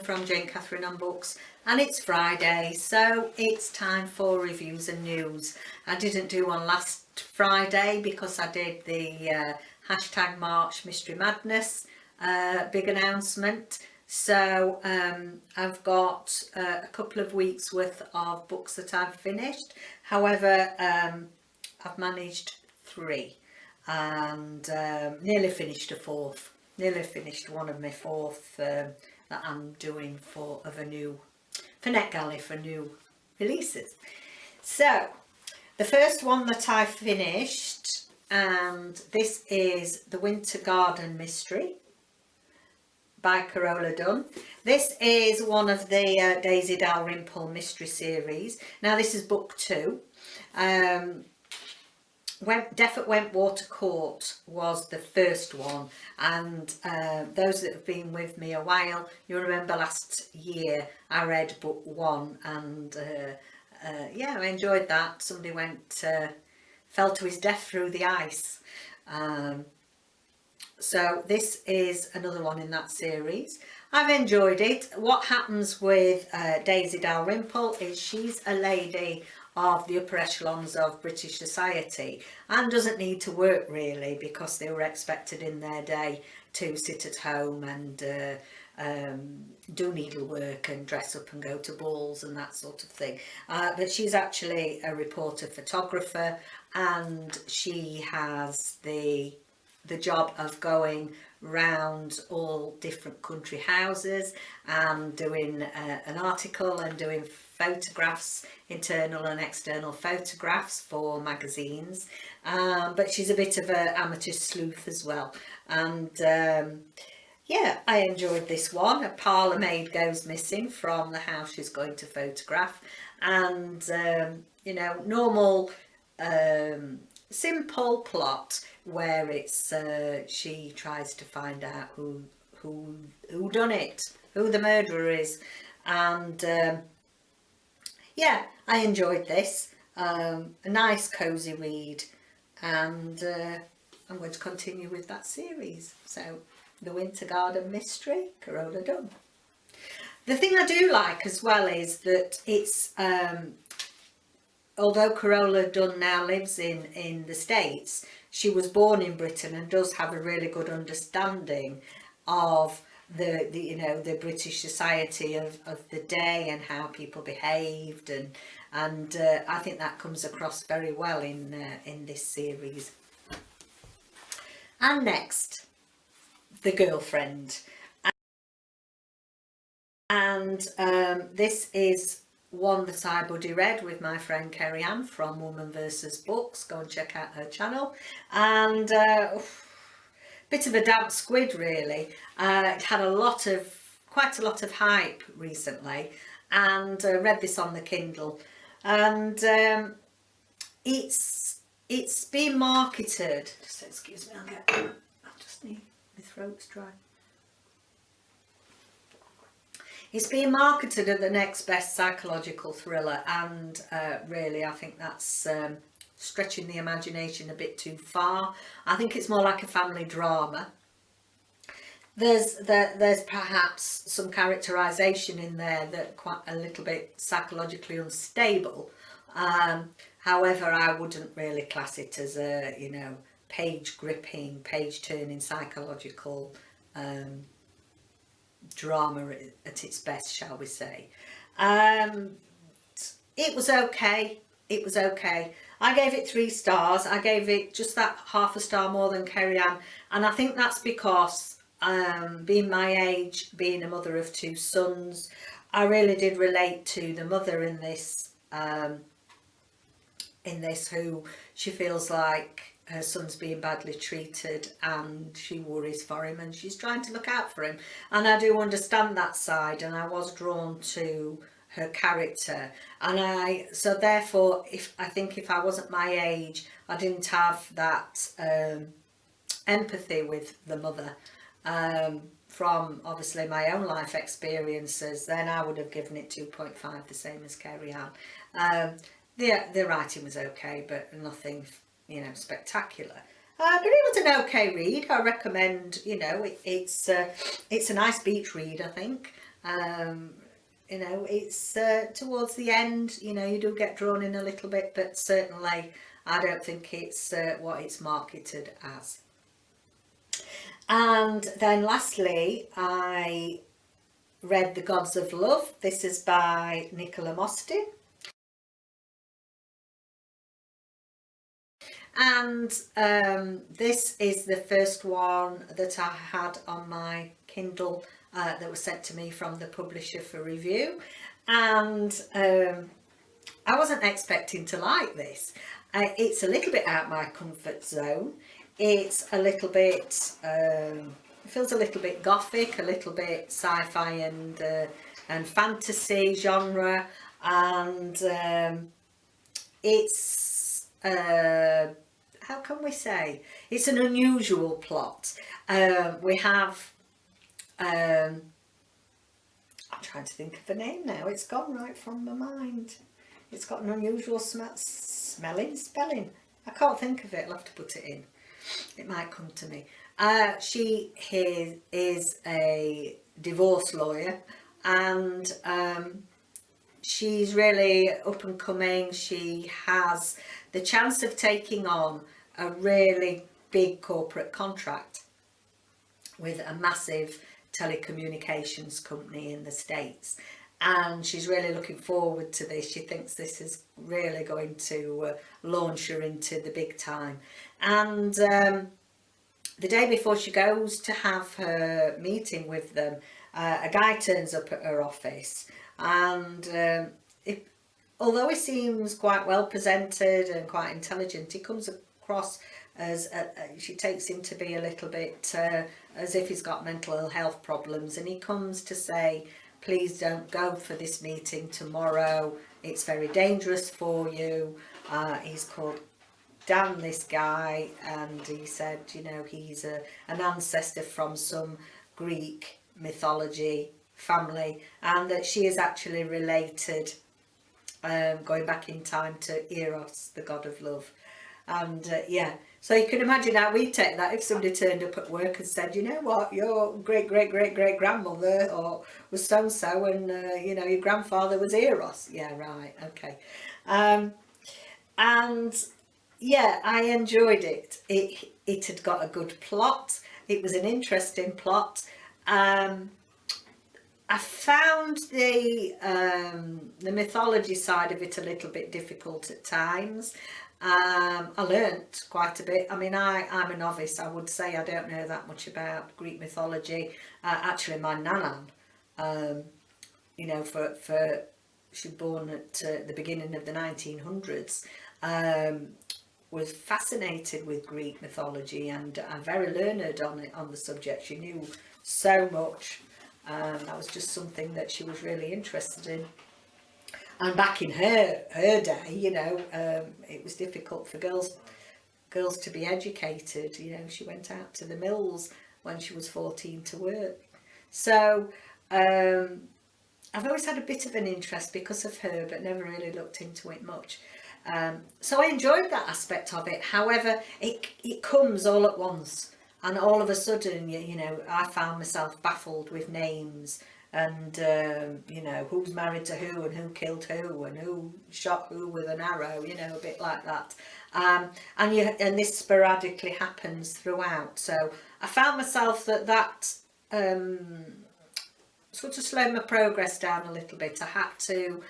from Jane Catherine on Books, and it's Friday, so it's time for reviews and news. I didn't do one last Friday because I did the hashtag March Mystery Madness big announcement. So I've got a couple of weeks worth of books that I've finished. However, I've managed 3 and nearly finished a 4th. Nearly finished one of my 4th that I'm doing for NetGalley for new releases. So the first one that I finished, and this is The Winter Garden Mystery by Nicola Dunn. This is one of the Daisy Dalrymple mystery series. Now this is book 2. Death at Wentwater Court was the first one, and those that have been with me a while, you remember last year I read book 1, and yeah, I enjoyed that. Somebody fell to his death through the ice. So this is another one in that series. I've enjoyed it. What happens with Daisy Dalrymple is she's a lady of the upper echelons of British society and doesn't need to work really, because they were expected in their day to sit at home and do needlework and dress up and go to balls and that sort of thing. But she's actually a reporter photographer, and she has the job of going round all different country houses and doing an article and doing photographs, internal and external photographs for magazines, but she's a bit of an amateur sleuth as well. And yeah, I enjoyed this one. A parlour maid goes missing from the house she's going to photograph, and you know, normal simple plot where it's she tries to find out who done it, who the murderer is. And yeah, I enjoyed this. A nice cosy read, and I'm going to continue with that series. So The Winter Garden Mystery, Nicola Dunn. The thing I do like as well is that it's although Nicola Dunn now lives in the States, she was born in Britain and does have a really good understanding of the you know, the British society of the day and how people behaved, and I think that comes across very well in this series. And next, The Girlfriend, and this is one that I buddy read with my friend Kerry Ann from Woman vs Books. Go and check out her channel. And bit of a damp squid really. It had quite a lot of hype recently, and read this on the Kindle, and it's been marketed, just excuse me, I just need, my throat's dry. It's being marketed as the next best psychological thriller, and really I think that's stretching the imagination a bit too far. I think it's more like a family drama. There's perhaps some characterisation in there that quite a little bit psychologically unstable. However, I wouldn't really class it as a, you know, page gripping, page turning psychological drama at its best, shall we say. It was okay. It was okay. I gave it 3 stars. I gave it just that half a star more than Kerry Ann, and I think that's because being my age, being a mother of 2 sons, I really did relate to the mother in this who she feels like her son's being badly treated and she worries for him and she's trying to look out for him, and I do understand that side, and I was drawn to her character, and so therefore I think if I wasn't my age, I didn't have that empathy with the mother from obviously my own life experiences, then I would have given it 2.5, the same as Kerry Ann. The writing was okay, but nothing, you know, spectacular. But it was an okay read. I recommend, you know, it's a nice beach read, I think. You know, it's towards the end, you know, you do get drawn in a little bit, but certainly I don't think it's what it's marketed as. And then lastly, I read The Gods of Love. This is by Nicola Mostyn. And this is the first one that I had on my Kindle that was sent to me from the publisher for review. And I wasn't expecting to like this. It's a little bit out my comfort zone. It's a little bit, it feels a little bit gothic, a little bit sci-fi and fantasy genre, and it's how can we say, it's an unusual plot. We have I'm trying to think of the name now, it's gone right from my mind. It's got an unusual spelling. I can't think of it, I'll have to put it in. It might come to me. She is a divorce lawyer, and she's really up and coming. She has the chance of taking on a really big corporate contract with a massive telecommunications company in the States, and she's really looking forward to this. She thinks this is really going to launch her into the big time. And the day before she goes to have her meeting with them, a guy turns up at her office, and although he seems quite well presented and quite intelligent, he comes across as she takes him to be a little bit as if he's got mental health problems, and he comes to say, please don't go for this meeting tomorrow, it's very dangerous for you. He's called Dunn, this guy, and he said, you know, he's an ancestor from some Greek mythology family, and that she is actually related, going back in time, to Eros, the god of love. And yeah, so you can imagine how we take that if somebody turned up at work and said, you know what, your great grandmother or was so and so, and you know, your grandfather was Eros. Yeah, right, okay. And yeah, I enjoyed it. It had got a good plot. It was an interesting plot. I found the mythology side of it a little bit difficult at times. I learnt quite a bit. I mean, I'm a novice. I would say I don't know that much about Greek mythology. Actually, my nanan, you know, she was born at the beginning of the 1900s, was fascinated with Greek mythology, and very learned on the subject. She knew so much. That was just something that she was really interested in. And back in her day, you know, it was difficult for girls to be educated. You know, she went out to the mills when she was 14 to work. So I've always had a bit of an interest because of her, but never really looked into it much. So I enjoyed that aspect of it. However, it comes all at once, and all of a sudden, you know, I found myself baffled with names, and you know, who's married to who, and who killed who, and who shot who with an arrow, you know, a bit like that. And this sporadically happens throughout. So I found myself that sort of slowed my progress down a little bit. I had to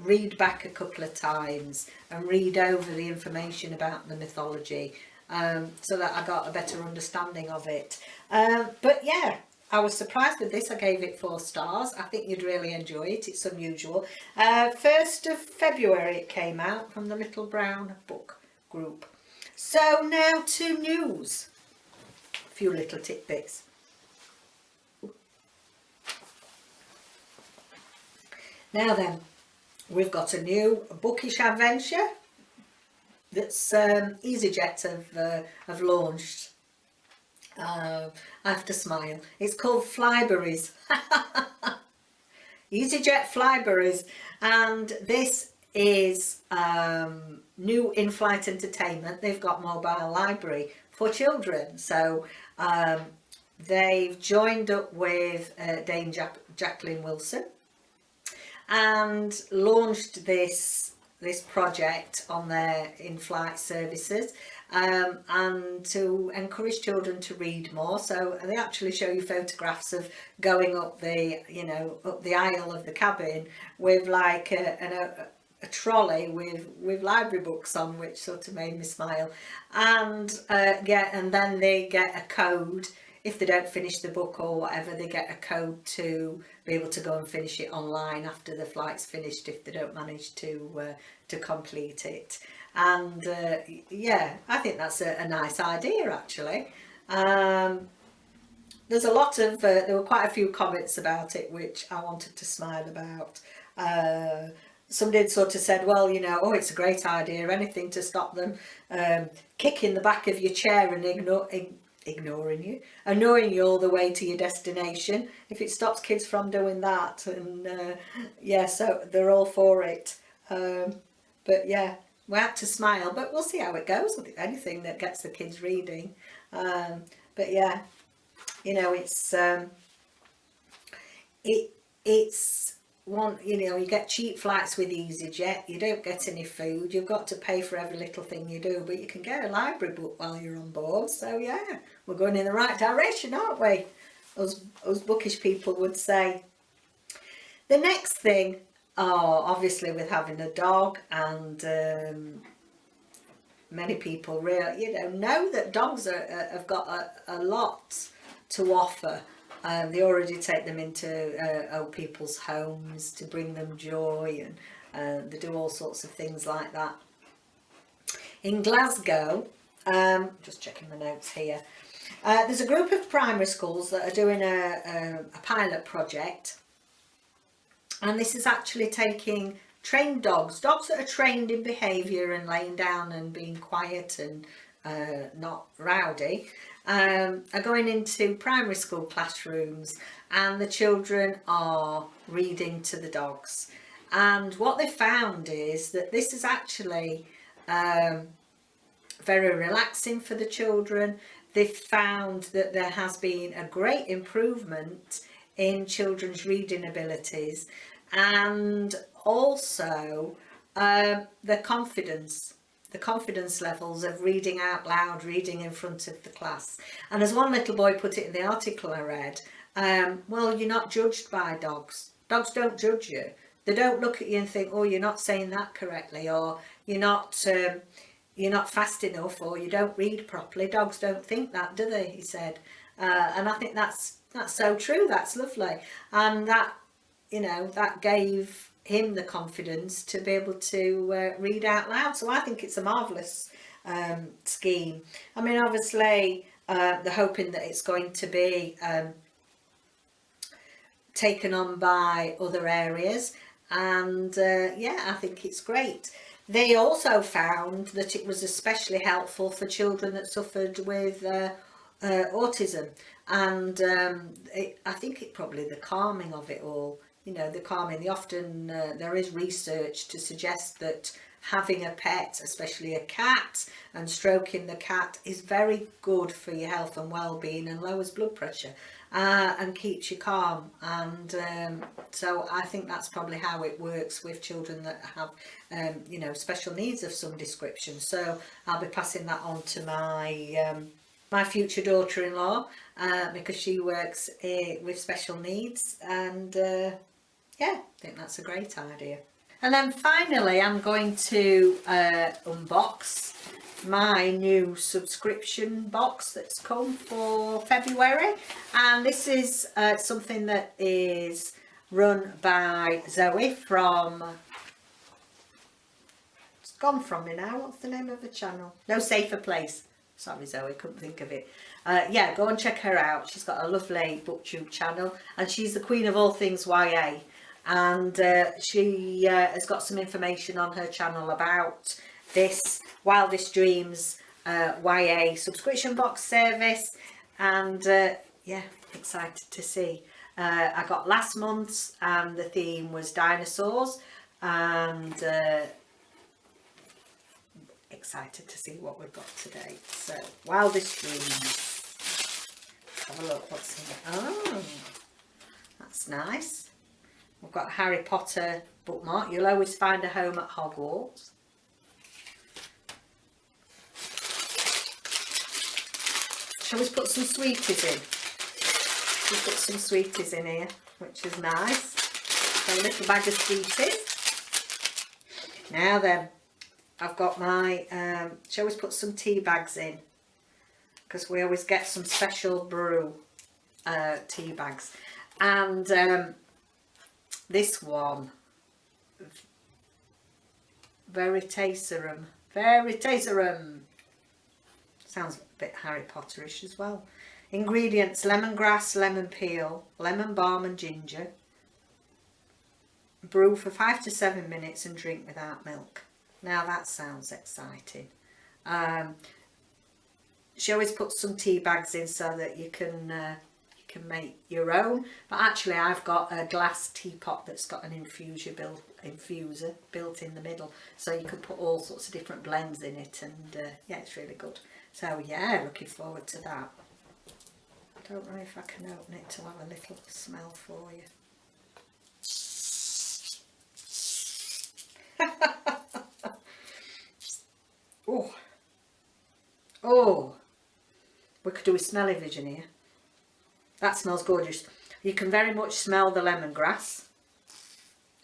read back a couple of times and read over the information about the mythology, so that I got a better understanding of it. But yeah, I was surprised with this. I gave it 4 stars. I think you'd really enjoy it. It's unusual. 1st of February it came out from the Little Brown Book Group. So now to news. A few little tidbits. Now then, we've got a bookish adventure that's EasyJet have launched. I have to smile. It's called Flyberries. EasyJet Flyberries, and this is new in-flight entertainment. They've got mobile library for children, so they've joined up with Dame Jacqueline Wilson and launched this project on their in-flight services, and to encourage children to read more. So they actually show you photographs of going up the, you know, up the aisle of the cabin with like a trolley with library books on, which sort of made me smile. And yeah, and then they get a code. If they don't finish the book or whatever, they get a code to be able to go and finish it online after the flight's finished if they don't manage to complete it. And yeah, I think that's a nice idea, actually. There's a lot of there were quite a few comments about it which I wanted to smile about. Somebody had sort of said, well, you know, oh, it's a great idea, anything to stop them kicking the back of your chair and ignoring you, annoying you all the way to your destination, if it stops kids from doing that. And yeah, so they're all for it. But yeah, we had to smile, but we'll see how it goes with anything that gets the kids reading. But yeah, you know, it's one, you know, you get cheap flights with EasyJet, you don't get any food, you've got to pay for every little thing you do, but you can get a library book while you're on board. So yeah, we're going in the right direction, aren't we? Us bookish people would say. The next thing, obviously with having a dog, and many people really, you know that dogs have got a lot to offer. They already take them into old people's homes to bring them joy, and they do all sorts of things like that. In Glasgow, just checking my notes here, there's a group of primary schools that are doing a pilot project, and this is actually taking trained dogs that are trained in behaviour and laying down and being quiet and not rowdy, are going into primary school classrooms, and the children are reading to the dogs. And what they found is that this is actually very relaxing for the children. They found that there has been a great improvement in children's reading abilities, and also the confidence levels of reading out loud, reading in front of the class. And as one little boy put it in the article I read, well, you're not judged by dogs. Dogs don't judge you. They don't look at you and think, oh, you're not saying that correctly, or you're not fast enough, or you don't read properly. Dogs don't think that, do they? He said. And I think that's so true. That's lovely. And that, you know, that gave him the confidence to be able to read out loud. So I think it's a marvellous scheme. I mean, obviously they're hoping that it's going to be taken on by other areas, and yeah, I think it's great. They also found that it was especially helpful for children that suffered with autism, and I think it probably the calming of it all. You know, the calming. They often there is research to suggest that having a pet, especially a cat, and stroking the cat is very good for your health and well-being, and lowers blood pressure and keeps you calm. And so I think that's probably how it works with children that have you know, special needs of some description. So I'll be passing that on to my my future daughter-in-law, because she works with special needs, and yeah, I think that's a great idea. And then finally, I'm going to unbox my new subscription box that's come for February, and this is something that is run by Zoe from, it's gone from me now, what's the name of the channel? No Safer Place. Sorry Zoe, couldn't think of it. Yeah, go and check her out. She's got a lovely booktube channel, and she's the queen of all things YA. And she has got some information on her channel about this Wildest Dreams YA subscription box service, and yeah, excited to see. I got last month's, and the theme was dinosaurs, and excited to see what we've got today. So, Wildest Dreams. have a look what's in it. Oh, that's nice. We've got a Harry Potter bookmark. You'll always find a home at Hogwarts. Shall we put some sweeties in? We'll put some sweeties in here, which is nice. So a little bag of sweeties. Now then, I've got my, shall we put some tea bags in? Because we always get some special brew tea bags. And this one, Veritaserum. Veritaserum. Sounds a bit Harry Potterish as well. Ingredients: lemongrass, lemon peel, lemon balm and ginger. Brew for 5 to 7 minutes and drink without milk. Now that sounds exciting. She always puts some tea bags in so that you can make your own. But actually I've got a glass teapot that's got an infuser built in the middle. So you can put all sorts of different blends in it, and yeah, it's really good. So yeah, looking forward to that. I don't know if I can open it to have a little smell for you. Oh, oh, we could do a smelly vision here. That smells gorgeous. You can very much smell the lemongrass.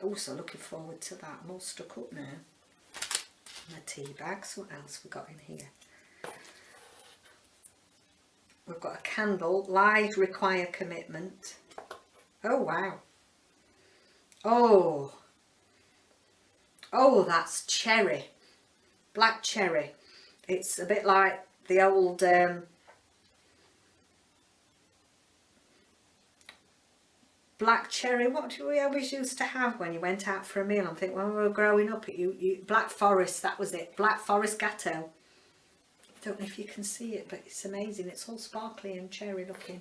Also looking forward to that. I'm all stuck up now. The tea bags. What else we got in here? We've got a candle. Lies require commitment. Oh wow. Oh. Oh, that's cherry. Black cherry. It's a bit like the old black cherry. What do we always used to have when you went out for a meal? I think when we were growing up, Black Forest, that was it. Black Forest Gatto. I don't know if you can see it, but it's amazing. It's all sparkly and cherry looking.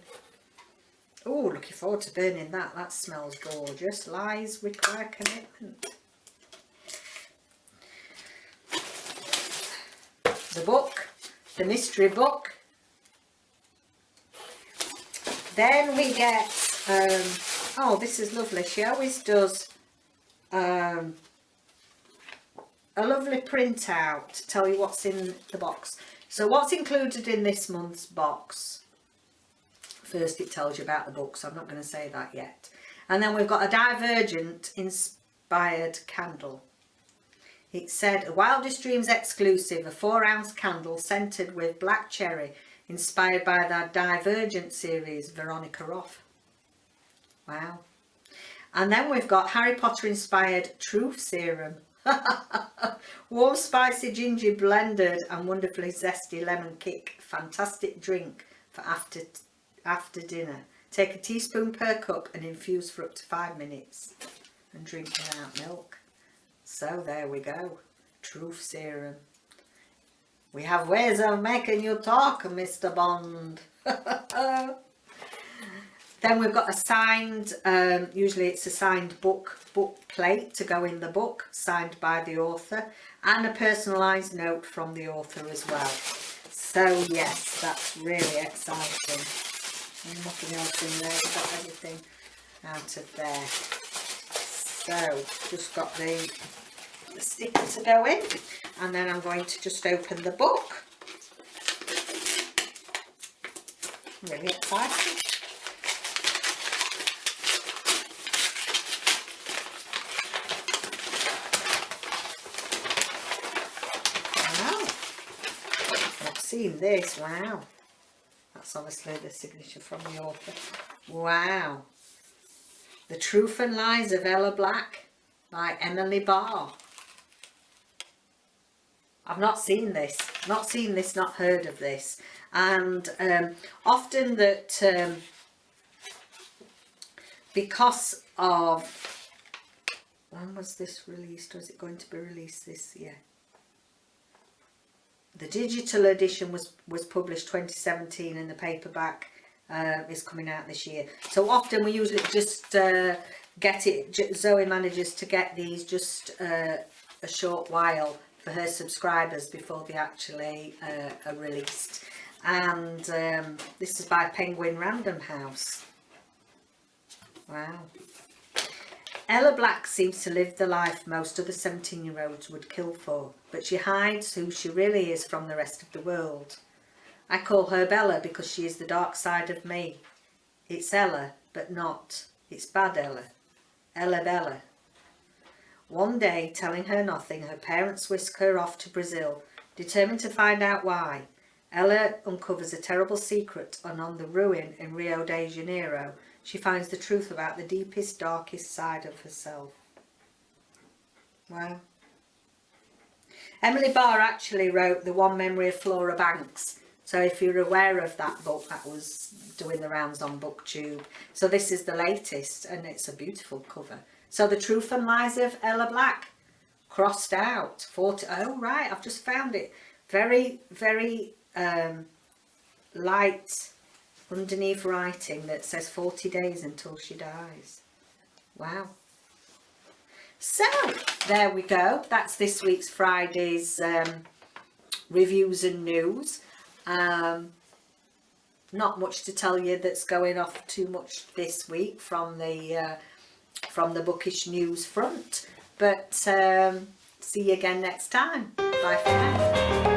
Oh, looking forward to burning that. That smells gorgeous. Lies require commitment. The book, the mystery book. Then we get, oh, this is lovely. She always does a lovely printout to tell you what's in the box. So what's included in this month's box? First it tells you about the book, so I'm not going to say that yet. And then we've got a Divergent inspired candle. It said, a Wildest Dreams exclusive, a 4-ounce candle scented with black cherry, inspired by the Divergent series, Veronica Roth. Wow. And then we've got Harry Potter inspired Truth Serum. Warm, spicy, ginger blended and wonderfully zesty lemon kick. Fantastic drink for after dinner. Take a teaspoon per cup and infuse for up to 5 minutes and drink without milk. So there we go. Truth Serum. We have ways of making you talk, Mr. Bond. Then we've got a signed, usually it's a signed book plate to go in the book, signed by the author, and a personalised note from the author as well. So yes, that's really exciting. And nothing else in there, we've got everything out of there. So just got the sticker to go in, and then I'm going to just open the book. Really excited. Seen this. Wow, that's obviously the signature from the author. Wow. The Truth and Lies of Ella Black by Emily Barr. I've not seen this, not heard of this. And often that because of, when was this released, or is it going to be released this year? The digital edition was published 2017, and the paperback is coming out this year. So often we usually just get it, Zoe manages to get these just a short while for her subscribers before they actually are released. and this is by Penguin Random House. Wow. Ella Black seems to live the life most other 17-year-olds would kill for, but she hides who she really is from the rest of the world. I call her Bella because she is the dark side of me. It's Ella, but not. It's bad Ella. Ella Bella. One day, telling her nothing, her parents whisk her off to Brazil, determined to find out why. Ella uncovers a terrible secret, and on the ruin in Rio de Janeiro, she finds the truth about the deepest, darkest side of herself. Wow. Emily Barr actually wrote The One Memory of Flora Banks. So if you're aware of that book, that was doing the rounds on BookTube. So this is the latest, and it's a beautiful cover. So The Truth and Lies of Ella Black, crossed out. 40. Oh right, I've just found it. Very, very light underneath writing that says 40 days until she dies. Wow. So there we go. That's this week's Friday's reviews and news. Not much to tell you that's going off too much this week from the bookish news front, but see you again next time. Bye for now.